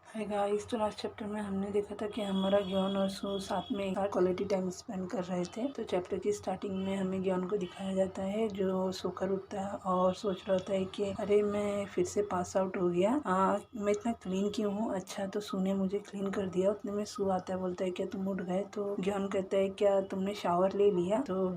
Hi guys, तो last chapter में हमने देखा था कि हमारा ज्ञान और सू साथ में एक साथ क्वालिटी टाइम स्पेंड कर रहे थे। तो चैप्टर की स्टार्टिंग में हमें ज्ञान को दिखाया जाता है जो सोकर उठता है और सोच रहा होता है कि अरे मैं फिर से पास आउट हो गया। मैं इतना क्लीन क्यों हूँ। अच्छा, तो सू ने मुझे क्लीन कर दिया। उतने में सू आता है, बोलता है क्या तुम उठ गए। तो ज्ञान कहता है क्या तुमने शावर ले लिया। तो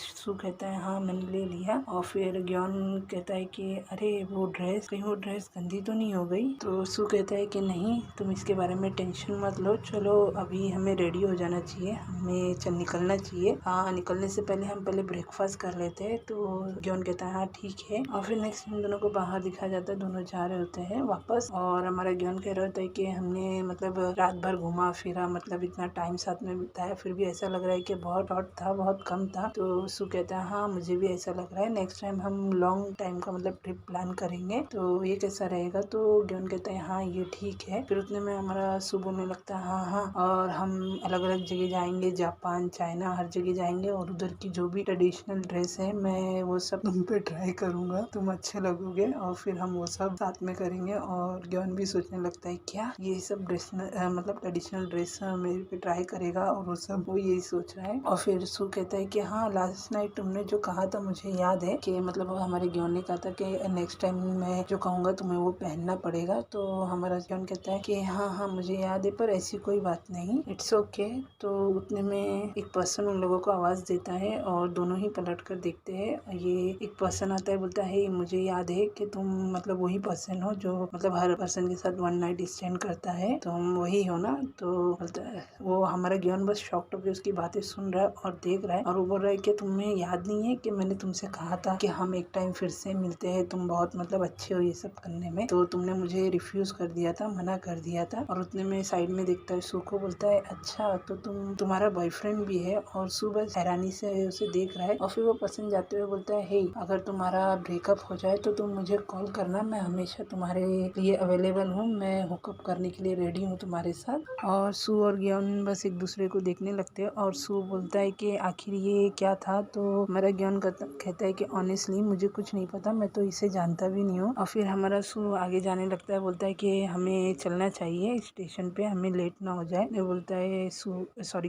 सू कहता है हाँ मैंने ले लिया। और फिर ज्ञान कहता है कि अरे वो ड्रेस, कहीं वो ड्रेस गंदी तो नहीं हो गई। तो सू कहता है कि नहीं, तुम इसके बारे में टेंशन मत लो, चलो अभी हमें रेडी हो जाना चाहिए, हमें निकलना चाहिए। निकलने से पहले हम पहले ब्रेकफास्ट कर लेते हैं। तो जॉन कहता है हाँ ठीक है। और फिर नेक्स्ट इन दोनों को बाहर दिखाया जाता है, दोनों जा रहे होते हैं वापस। और हमारा जॉन कह रहा होता है कि हमने मतलब रात भर घुमा फिरा, मतलब इतना टाइम साथ में बिताया, फिर भी ऐसा लग रहा है कि बहुत हॉट था, बहुत कम था। तो सू कहता है हाँ मुझे भी ऐसा लग रहा है, नेक्स्ट टाइम हम लॉन्ग टाइम का मतलब ट्रिप प्लान करेंगे, तो ये कैसा रहेगा। तो जॉन कहता है हाँ ये ठीक है। फिर उतने में हमारा सू बोलने लगता है हाँ हाँ, और हम अलग अलग जगह जाएंगे, जापान, चाइना, हर जगह जाएंगे, और उधर की जो भी ट्रेडिशनल ड्रेस है मैं वो सब तुम पे ट्राई करूंगा, तुम अच्छे लगोगे, और फिर हम वो सब साथ में करेंगे। और ज्ञान भी सोचने लगता है क्या ये सब ड्रेस मतलब ट्रेडिशनल ड्रेस मेरे पे ट्राई करेगा, और वो सब वो यही सोच रहा है। और फिर सू कहता है कि हाँ लास्ट नाइट तुमने जो कहा था मुझे याद है, कि मतलब हमारे ज्ञान ने कहा था कि नेक्स्ट टाइम मैं जो कहूँगा तुम्हें वो पहनना पड़ेगा। तो हमारा ज्ञान कहता है कि हाँ हाँ मुझे याद है, पर ऐसी कोई बात नहीं, इट्स ओके। तो उतने में एक पर्सन उन लोगों को आवाज़ देता है और दोनों ही पलट कर देखते हैं। ये एक पर्सन आता है, बोलता है मुझे याद है कि तुम मतलब वही पर्सन हो जो मतलब हर पर्सन के साथ वन नाइट स्टैंड करता है, तुम वही हो ना। तो बोलता है, वो हमारा ज्ञान बस शॉक्ड होकर उसकी बातें सुन रहा है और देख रहा है, और वो बोल रहा है कि तुम्हें याद नहीं है कि मैंने तुमसे कहा था कि हम एक टाइम फिर से मिलते हैं, तुम बहुत मतलब अच्छे हो ये सब करने में, तो तुमने मुझे रिफ्यूज कर दिया था, मना कर दिया था। और उतने में साइड में देखता है, सू को बोलता है अच्छा तो तुम्हारा बॉयफ्रेंड भी है। और सू बस हैरानी से उसे देख रहा है। और फिर वो पसंद जाते हुए बोलता है हे, अगर तुम्हारा ब्रेकअप हो जाए तो तुम मुझे कॉल करना, मैं हमेशा तुम्हारे लिए अवेलेबल हूँ, मैं हुकअप करने के लिए रेडी हूँ तुम्हारे साथ। और सू और ज्ञान बस एक दूसरे को देखने लगते हैं। और सू बोलता है कि आखिर ये क्या था। तो मेरा ज्ञान कहता है कि ऑनेस्टली मुझे कुछ नहीं पता, मैं तो इसे जानता भी नहीं हूँ। और फिर हमारा सू आगे जाने लगता है, बोलता है कि हमें चलना चाहिए स्टेशन पे, हमें लेट ना हो जाए। मैं बोलता है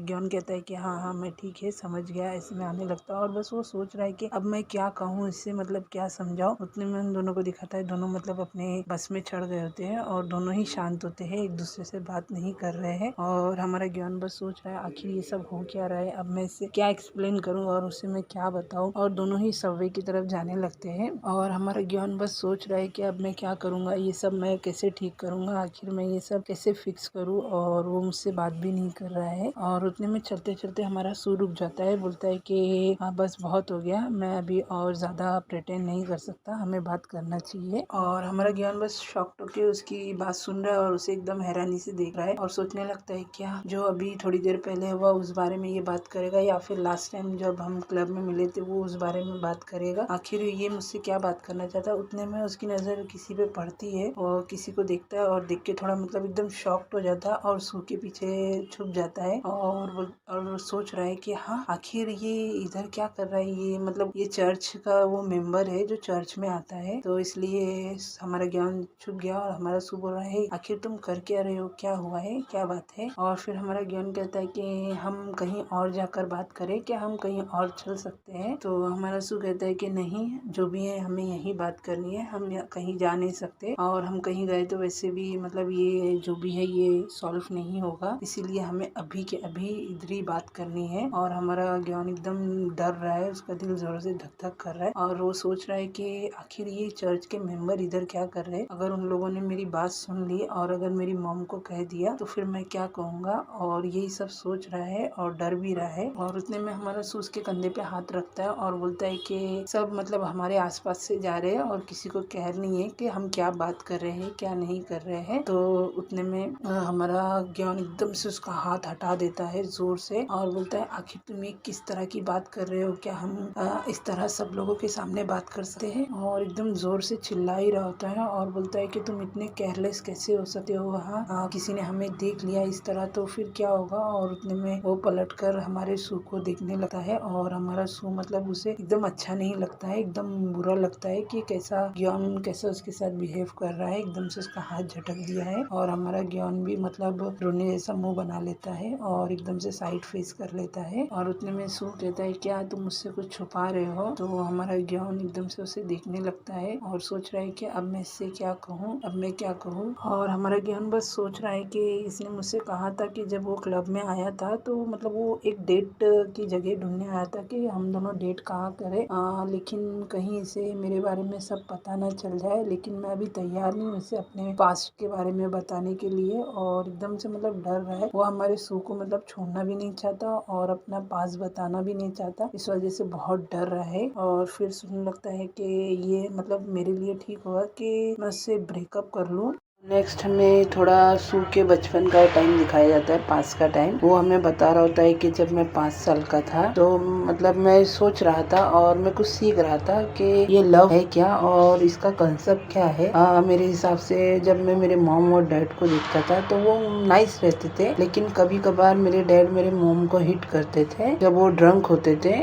ज्ञान कहता है कि हाँ हाँ मैं ठीक है समझ गया, ऐसे में आने लगता है। और बस वो सोच रहा है कि अब मैं क्या कहूँ इससे, मतलब क्या समझाऊँ। उतने में उन दोनों को दिखाता है, दोनों मतलब अपने बस में चढ़ गए होते हैं और दोनों ही शांत होते हैं, एक दूसरे से बात नहीं कर रहे हैं। और हमारा ज्ञान बस सोच रहा है आखिर ये सब हो क्या रहा है, अब मैं इसे क्या एक्सप्लेन करूँ और उसे मैं क्या बताऊँ। और दोनों ही सबवे की तरफ जाने लगते हैं। और हमारा ज्ञान बस सोच रहा है कि अब मैं क्या करूँगा, ये सब मैं कैसे ठीक करूँगा, आखिर मैं ये सब कैसे फिक्स करूँ। और वो मुझसे बात भी नहीं कर रहा है। और उतने में चलते चलते हमारा सू रुक जाता है, बोलता है कि हाँ बस बहुत हो गया, मैं अभी और ज़्यादा प्रिटेंड नहीं कर सकता, हमें बात करना चाहिए। और हमारा ज्ञान बस शॉक्ड होकर उसकी बात सुन रहा है और उसे एकदम हैरानी से देख रहा है, और सोचने लगता है क्या जो अभी थोड़ी देर पहले हुआ उस बारे में ये बात करेगा, या फिर लास्ट टाइम जब हम क्लब में मिले थे वो उस बारे में बात करेगा, आखिर ये मुझसे क्या बात करना चाहता है। उतने में उसकी नज़र किसी पे पड़ती है और किसी को देखता है, और देख के थोड़ा मतलब एकदम शॉक्ड हो जाता है और सू के पीछे छुप जाता है। और सोच रहा है कि हाँ आखिर ये इधर क्या कर रहा है, ये मतलब ये चर्च का वो मेंबर है जो चर्च में आता है, तो इसलिए हमारा ज्ञान छुप गया। और हमारा सू बोल रहा है आखिर तुम कर क्या रहे हो, क्या हुआ है, क्या बात है। और फिर हमारा ज्ञान कहता है कि हम कहीं और जाकर बात करें, क्या हम कहीं और चल सकते हैं। तो हमारा सू कहता है कि नहीं, जो भी है हमें यही बात करनी है, हम कहीं जा नहीं सकते, और हम कहीं गए तो वैसे भी मतलब ये जो भी है ये सॉल्व नहीं होगा, इसीलिए हमें अभी के अभी इधर ही बात करनी है। और हमारा ज्ञान एकदम डर रहा है, उसका दिल जोर से धक धक कर रहा है, और वो सोच रहा है कि आखिर ये चर्च के मेंबर इधर क्या कर रहे हैं, अगर उन लोगों ने मेरी बात सुन ली और अगर मेरी मॉम को कह दिया तो फिर मैं क्या कहूँगा। और यही सब सोच रहा है और डर भी रहा है। और उतने में हमारा सू उसके कंधे पे हाथ रखता है और बोलता है कि सब मतलब हमारे आसपास से जा रहे हैं और किसी को कह नहीं है कि हम क्या बात कर रहे हैं, क्या नहीं कर रहे हैं। तो उतने में हमारा ज्ञान एकदम से उसका हाथ हटा देता है जोर से, और बोलता है आखिर तुम ये किस तरह की बात कर रहे हो, क्या हम इस तरह सब लोगों के सामने बात कर सकते हैं। और एकदम जोर से चिल्ला ही रहा होता है और बोलता है कि तुम इतने केयरलेस कैसे हो सकते हो, वहाँ किसी ने हमें देख लिया इस तरह तो फिर क्या होगा। और उतने में वो पलट कर हमारे सू को देखने लगता है, और हमारा सू मतलब उसे एकदम अच्छा नहीं लगता है, एकदम बुरा लगता है कि कैसा ज्ञान कैसा उसके साथ बिहेव कर रहा है, एकदम से उसका हाथ झटक दिया है और हमारा ग्योन भी मतलब रोने जैसा मुंह बना लेता है और एकदम से साइड फेस कर लेता है। और उतने में सू कहता है क्या तुम मुझसे कुछ छुपा रहे हो? तो हमारा ग्योन एकदम से उसे देखने लगता है और सोच रहा है कि अब मैं इससे क्या कहूँ, अब मैं क्या कहूँ। और हमारा ग्योन बस सोच रहा है कि इसने मुझसे कहा था कि जब वो क्लब में आया था तो मतलब वो एक डेट की जगह ढूंढने आया था कि हम दोनों डेट कहाँ करें, लेकिन कहीं इसे मेरे बारे में सब पता ना चल जाए। लेकिन मैं अभी तैयार नहीं हूँ इसे अपने पास्ट के बारे में बताने के लिए और एकदम से मतलब डर रहा है। वो हमारे सू को मतलब छोड़ना भी नहीं चाहता और अपना पास बताना भी नहीं चाहता, इस वजह से बहुत डर रहा है। और फिर सुनने लगता है कि ये मतलब मेरे लिए ठीक होगा कि मैं उससे ब्रेकअप कर लूँ। नेक्स्ट हमें थोड़ा सू के बचपन का टाइम दिखाया जाता है, पास का टाइम। वो हमें बता रहा होता है कि जब मैं 5 साल का था तो मतलब मैं सोच रहा था और मैं कुछ सीख रहा था कि ये लव है क्या और इसका कंसेप्ट क्या है। मेरे हिसाब से जब मैं मेरे मॉम और डैड को देखता था तो वो नाइस रहते थे, लेकिन कभी कभार मेरे डैड मेरे मॉम को हिट करते थे जब वो ड्रंक होते थे।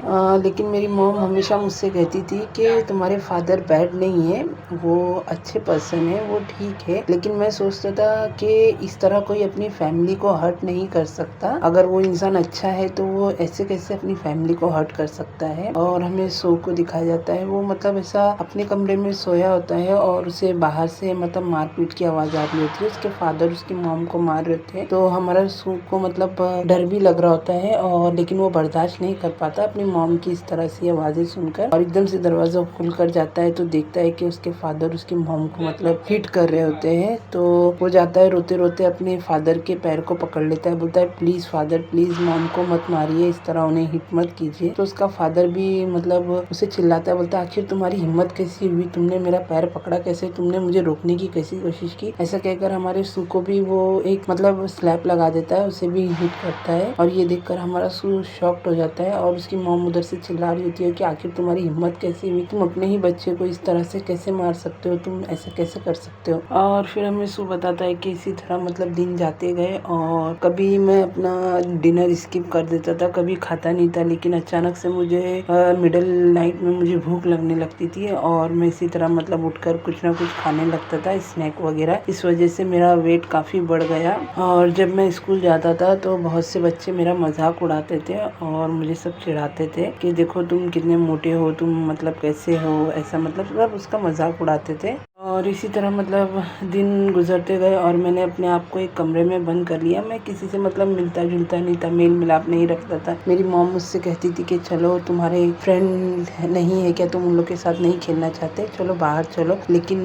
लेकिन मेरी मॉम हमेशा मुझसे कहती थी कि तुम्हारे फादर बैड नहीं है, वो अच्छे पर्सन है, वो ठीक है। लेकिन मैं सोचता था कि इस तरह कोई अपनी फैमिली को हर्ट नहीं कर सकता। अगर वो इंसान अच्छा है तो वो ऐसे कैसे अपनी फैमिली को हर्ट कर सकता है। और हमें सो को दिखाया जाता है वो मतलब ऐसा अपने कमरे में सोया होता है और उसे बाहर से मतलब मारपीट की आवाज आ रही होती है, उसके फादर उसकी मॉम को मार रहे थे। तो हमारा सू को मतलब डर भी लग रहा होता है और लेकिन वो बर्दाश्त नहीं कर पाता अपनी मॉम की इस तरह से आवाजें सुनकर। और एकदम से दरवाजा खुल कर जाता है तो देखता है कि उसके फादर उसकी मॉम को मतलब हिट कर रहे होते हैं। तो वो जाता है रोते रोते अपने फादर के पैर को पकड़ लेता है, बोलता है प्लीज फादर प्लीज मॉम को मत मारिए, इस तरह उन्हें हिट मत कीजिए। तो उसका फादर भी मतलब उसे चिल्लाता है, बोलता है आखिर तुम्हारी हिम्मत कैसी हुई, तुमने मेरा पैर पकड़ा कैसे, तुमने मुझे रोकने की कैसी कोशिश की। ऐसा कहकर हमारे सू को भी वो एक मतलब स्लैप लगा देता है, उसे भी हिट करता है। और ये देखकर हमारा सू शॉक्ड हो जाता है और उसकी मॉम उधर से चिल्ला रही होती है कि आखिर तुम्हारी हिम्मत कैसी हुई, तुम अपने ही बच्चे को इस तरह से कैसे मार सकते हो, तुम ऐसे कैसे कर सकते हो। और फिर हमें सू बताता है कि इसी तरह मतलब दिन जाते गए और कभी मैं अपना डिनर स्किप कर देता था, कभी खाता नहीं था। लेकिन अचानक से मुझे मिडिल नाइट में मुझे भूख लगने लगती थी और मैं इसी तरह मतलब उठकर कुछ ना कुछ खाने लगता था, स्नैक वगैरह। इस वजह से मेरा वेट काफ़ी बढ़ गया। और जब मैं स्कूल जाता था तो बहुत से बच्चे मेरा मजाक उड़ाते थे और मुझे सब चिढ़ाते थे कि देखो तुम कितने मोटे हो, तुम मतलब कैसे हो, ऐसा मतलब सब उसका मजाक उड़ाते थे। और इसी तरह मतलब दिन गुजरते गए और मैंने अपने आप को एक कमरे में बंद कर लिया। मैं किसी से मतलब मिलता जुलता नहीं था, मेल मिलाप नहीं रखता था। मेरी मॉम मुझसे कहती थी कि चलो तुम्हारे फ्रेंड नहीं है क्या, तुम उन लोग के साथ नहीं खेलना चाहते, चलो बाहर चलो। लेकिन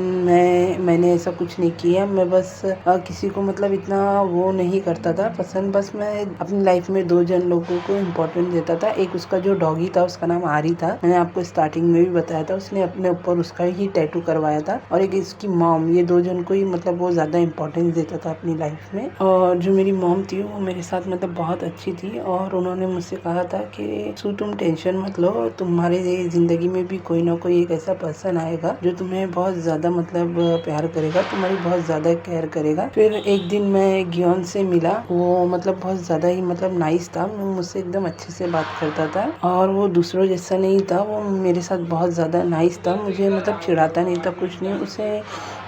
मैंने ऐसा कुछ नहीं किया। मैं बस किसी को मतलब इतना वो नहीं करता था पसंद। बस मैं अपनी लाइफ में 2 जन लोगों को इम्पोर्टेंस देता था। एक उसका जो डॉगी था उसका नाम आरी था, मैंने आपको स्टार्टिंग में भी बताया था, उसने अपने ऊपर उसका ही टैटू करवाया था। और एक इसकी मॉम, ये 2 जन को ही मतलब वो ज्यादा इम्पोर्टेंस देता था अपनी लाइफ में। और जो मेरी मॉम थी वो मेरे साथ मतलब बहुत अच्छी थी और उन्होंने मुझसे कहा था कि सू तुम टेंशन मत लो, तुम्हारे जिंदगी में भी कोई ना कोई एक ऐसा पर्सन आएगा जो तुम्हें बहुत ज्यादा मतलब प्यार करेगा, तुम्हारी बहुत ज्यादा केयर करेगा। फिर एक दिन मैं ग्योन से मिला, वो मतलब बहुत ज्यादा ही मतलब नाइस था, मुझसे एकदम अच्छे से बात करता था और वो दूसरों जैसा नहीं था, वो मेरे साथ बहुत ज्यादा नाइस था। मुझे मतलब चिढ़ाता नहीं था, कुछ नहीं। उसे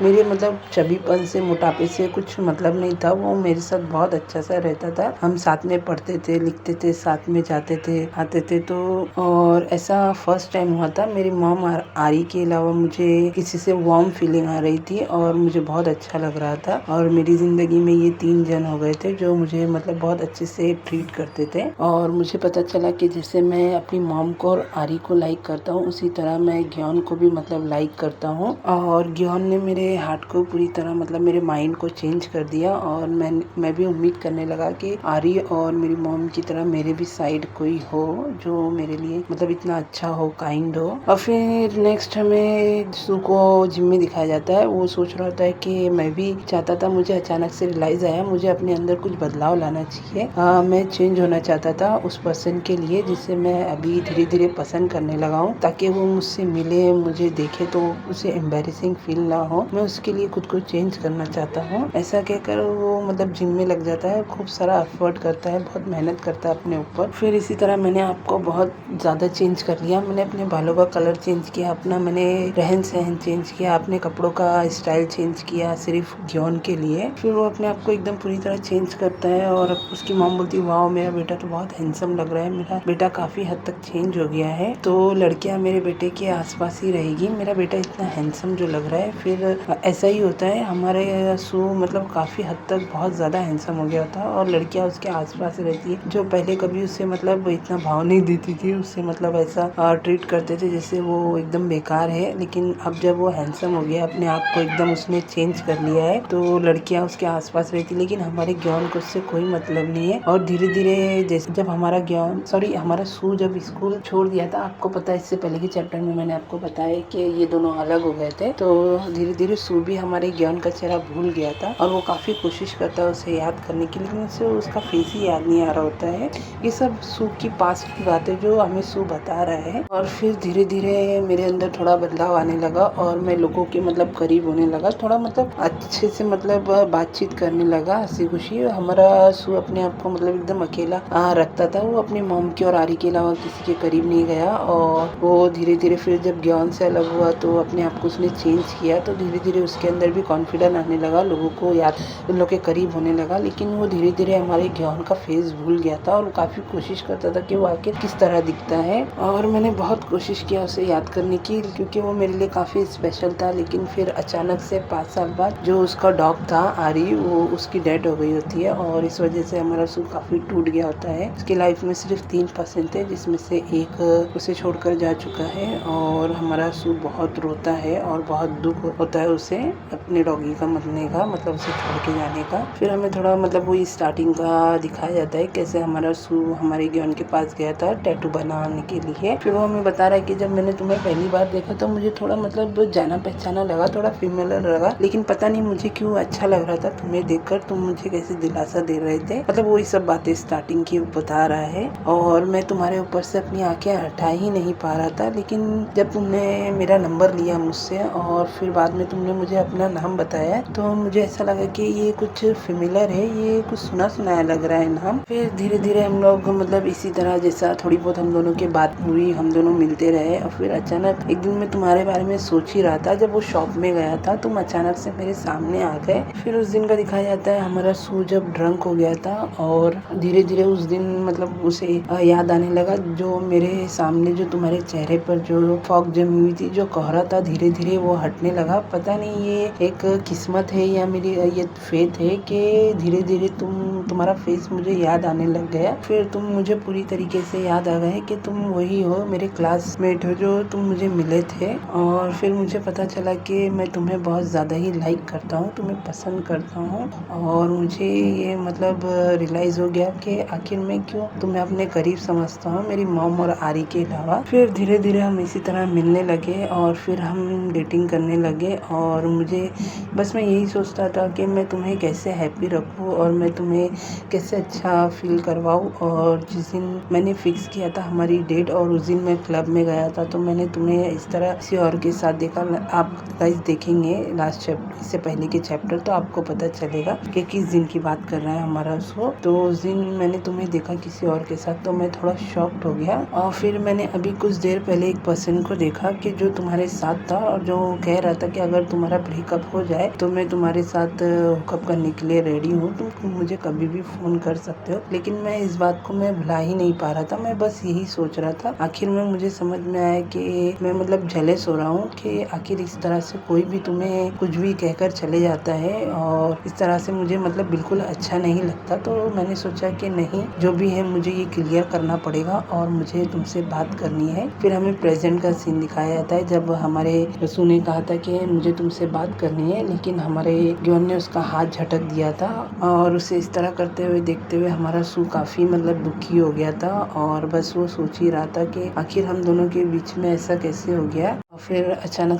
मेरे मतलब चबीपन से, मोटापे से कुछ मतलब नहीं था। वो मेरे साथ बहुत अच्छा सा रहता था। हम साथ में पढ़ते थे, लिखते थे, साथ में जाते थे, आते थे। तो और ऐसा फर्स्ट टाइम हुआ था मेरी मॉम आरी के अलावा मुझे किसी से वार्म फीलिंग आ रही थी और मुझे बहुत अच्छा लग रहा था। और मेरी जिंदगी में ये 3 जन हो गए थे जो मुझे मतलब बहुत अच्छे से ट्रीट करते थे। और मुझे पता चला कि जैसे मैं अपनी मॉम को और आरी को लाइक करता हूँ, उसी तरह मैं ग्योन को भी मतलब लाइक करता हूँ। और ग्योन ने मेरे हार्ट को पूरी तरह मतलब मेरे माइंड को चेंज कर दिया और मैं भी उम्मीद करने लगा कि आरी और मेरी मॉम की तरह मेरे भी साइड कोई हो जो मेरे लिए मतलब इतना अच्छा हो, काइंड हो। और फिर नेक्स्ट हमें सू को जिम में दिखाया जाता है। वो सोच रहा होता है कि मैं भी चाहता था, मुझे अचानक से रियलाइज आया मुझे अपने अंदर कुछ बदलाव लाना चाहिए। मैं चेंज होना चाहता था उस पर्सन के लिए जिसे मैं अभी धीरे धीरे पसंद करने लगा हूँ, ताकि वो मुझसे मिले, मुझे देखे तो उसे एम्बैरेसिंग फील ना हो, मैं उसके लिए खुद को चेंज करना चाहता हूँ। ऐसा कहकर वो मतलब जिम में लग जाता है, खूब सारा एफर्ट करता है, बहुत मेहनत करता है अपने ऊपर। फिर इसी तरह मैंने आपको बहुत ज़्यादा चेंज कर लिया। मैंने अपने बालों का कलर चेंज किया, अपना मैंने रहन सहन चेंज किया, अपने कपड़ों का स्टाइल चेंज किया सिर्फ ग्योन के लिए। फिर वो अपने आप को एकदम पूरी तरह चेंज करता है और उसकी मॉम बोलती है वाओ मेरा बेटा तो बहुत हैंडसम लग रहा है, मेरा बेटा काफी हद तक चेंज हो गया है। तो लड़कियां मेरे बेटे के आसपास ही रहेगी, मेरा बेटा इतना हैंडसम जो लग रहा है। फिर ऐसा ही होता है, हमारे सू मतलब काफी हद तक बहुत ज्यादा हैंडसम हो गया था और लड़कियां उसके आसपास रहती है जो पहले कभी उससे मतलब इतना भाव नहीं देती थी, उससे मतलब ऐसा ट्रीट करते थे जैसे वो एकदम बेकार है। लेकिन अब जब वो हैंडसम हो गया, अपने आप को एकदम उसने चेंज कर लिया है, तो लड़कियां उसके आसपास रहती। लेकिन हमारे ग्योन को उससे कोई मतलब नहीं है। और धीरे धीरे जैसे जब हमारा सू जब स्कूल छोड़ दिया था, आपको पता है इससे पहले के चैप्टर में मैंने आपको बताया कि ये दोनों अलग हो गए थे, तो धीरे धीरे सू भी हमारे ग्योन का चेहरा भूल गया था और वो काफी कोशिश करता है उसे याद करने की, लेकिन उसे उसका फेस ही याद नहीं आ रहा होता है। ये सब सू की पास्ट की बातें जो हमें सू बता रहा है। और फिर धीरे धीरे मेरे अंदर थोड़ा बदलाव आने लगा और मैं लोगों के मतलब करीब होने लगा, थोड़ा मतलब अच्छे से मतलब बातचीत करने लगा, हंसी खुशी। हमारा सू अपने आप को मतलब एकदम अकेला रखता था, वो अपनी मॉम की और आरी के अलावा किसी के करीब नहीं गया। और वो धीरे धीरे फिर जब ग्योन से अलग हुआ तो अपने आप को उसने चेंज किया, तो धीरे धीरे उसके अंदर भी कॉन्फिडेंस आने लगा, लोगों को याद उन लोग के करीब होने लगा। लेकिन वो धीरे धीरे हमारे ग्योन का फेस भूल गया था और वो काफी कोशिश करता था कि वो आखिर किस तरह दिखता है। और मैंने बहुत कोशिश किया उसे याद करने की, क्योंकि वो मेरे लिए काफी स्पेशल था। लेकिन फिर अचानक से 5 साल बाद जो उसका डॉग था आरी, वो उसकी डेथ हो गई होती है और इस वजह से हमारा सू काफी टूट गया होता है। उसकी लाइफ में सिर्फ 3% थे, जिसमें से एक उसे छोड़कर जा चुका है। और हमारा सू बहुत रोता है और बहुत दुख होता है उसे अपने डॉगी का मरने का, मतलब उसे छोड़ के जाने का। फिर हमें थोड़ा मतलब वही स्टार्टिंग का दिखाया जाता है, कैसे हमारा सू हमारे ग्योन के पास गया था टैटू बनाने के लिए। फिर वो हमें बता रहा है कि जब मैंने तुम्हें पहली बार देखा तो मुझे थोड़ा मतलब जाना पहचाना लगा, थोड़ा फीमेलर लगा, लेकिन पता नहीं मुझे क्यों अच्छा लग रहा था तुम्हें देखकर, तुम मुझे कैसे दिलासा दे रहे थे। मतलब वही सब बातें स्टार्टिंग की बता रहा है। और मैं तुम्हारे ऊपर से अपनी आंखें हटा ही नहीं पा रहा था। लेकिन जब तुमने मेरा नंबर लिया मुझसे और फिर बाद में तुमने मुझे अपना नाम बताया, तो मुझे ऐसा लगा कि ये कुछ फेमिलर है, ये कुछ सुना सुनाया लग रहा है नाम। फिर धीरे धीरे हम लोग मतलब इसी तरह जैसा थोड़ी बहुत हम दोनों की बात हुई, हम दोनों मिलते रहे। और फिर अचानक एक दिन मैं तुम्हारे बारे में सोच ही रहा था, जब वो शॉप में गया था तुम अचानक से मेरे सामने आ गए। फिर उस दिन का दिखाया जाता है हमारा सू जब ड्रंक हो गया था और धीरे धीरे उस दिन मतलब उसे याद आने लगा, जो मेरे सामने जो तुम्हारे चेहरे पर जो फॉग जमी हुई थी, जो कोहरा था, धीरे धीरे वो हटने लगा। पता नहीं ये एक किस्मत है या मेरी ये फेथ है कि धीरे धीरे तुम्हारा फेस मुझे याद आने लग गया। फिर तुम मुझे पूरी तरीके से याद आ गए कि तुम वही हो, मेरे क्लासमेट हो जो तुम मुझे मिले थे। और फिर मुझे पता चला कि मैं तुम्हें बहुत ज़्यादा ही लाइक करता हूँ, तुम्हें पसंद करता हूँ। और मुझे ये मतलब रियलाइज़ हो गया कि आखिर मैं क्यों तुम्हें अपने करीब समझता हूँ, मेरी मॉम और आरी के अलावा। फिर धीरे धीरे हम इसी तरह मिलने लगे और फिर हम डेटिंग करने लगे। और मुझे बस मैं यही सोचता था कि मैं तुम्हें कैसे हैप्पी रखूँ और मैं तुम्हें कैसे अच्छा फील करवाऊँ। और जिस दिन मैंने फिक्स किया था हमारी डेट और उस दिन मैं क्लब में गया था, तो मैंने तुम्हें इस तरह किसी और के साथ देखा। आप गाइस देखेंगे लास्ट चैप्टर, इससे पहले के चैप्टर, तो आपको पता चलेगा कि किस दिन की बात कर रहा है हमारा शो। तो उस दिन मैंने तुम्हें देखा किसी और के साथ, तो मैं थोड़ा शॉक्ड हो गया। और फिर मैंने अभी कुछ देर पहले एक पर्सन को देखा कि जो तुम्हारे साथ था और जो कह रहा था कि अगर तुम्हारा ब्रेकअप हो जाए तो मैं तुम्हारे साथ हुकअप करने के लिए रेडी हूँ, तुम मुझे कभी भी फोन कर सकते हो। लेकिन मैं इस बात को मैं भुला ही नहीं पा रहा था, मैं बस यही सोच रहा था। आखिर में मुझे समझ में आया कि मैं मतलब जेलस हो रहा हूँ कि आखिर इस तरह से कोई भी तुम्हें कुछ भी कहकर चले जाता है और इस तरह से मुझे मतलब बिल्कुल अच्छा नहीं लगता। तो मैंने सोचा कि नहीं, जो भी है मुझे ये क्लियर करना पड़ेगा और मुझे तुमसे बात करनी है। फिर हमें प्रेजेंट का सीन दिखाया जाता है, जब हमारे रसू ने कहा था कि मुझे तुमसे बात करनी है, लेकिन हमारे ग्योन ने उसका हाथ झटक दिया था। और उसे इस तरह करते हुए देखते हुए हमारा सू काफी मतलब दुखी हो गया था और बस वो सोच ही रहा था कि आखिर हम दोनों के बीच में ऐसा कैसे हो गया। फिर अचानक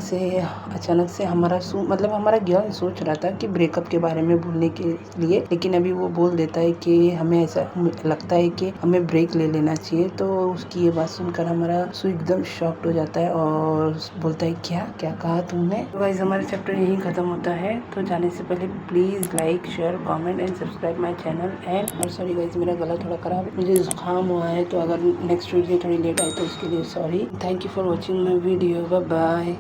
से हमारा ज्ञान सोच रहा था कि ब्रेकअप के बारे में बोलने के लिए, लेकिन अभी वो बोल देता है कि हमें ऐसा लगता है कि हमें ब्रेक ले लेना चाहिए। तो उसकी ये बात सुनकर हमारा सू एकदम शॉक्ड हो जाता है और बोलता है क्या कहा तुमने। तो गाइस हमारा चैप्टर यहीं खत्म होता है। तो जाने से पहले please like share comment and subscribe my channel and और सॉरी गाइस मेरा गला थोड़ा खराब है, मुझे जुकाम हुआ है, तो अगर नेक्स्ट वीडियो थोड़ी लेट आई तो उसके लिए sorry. Thank you for watching my video, bye bye.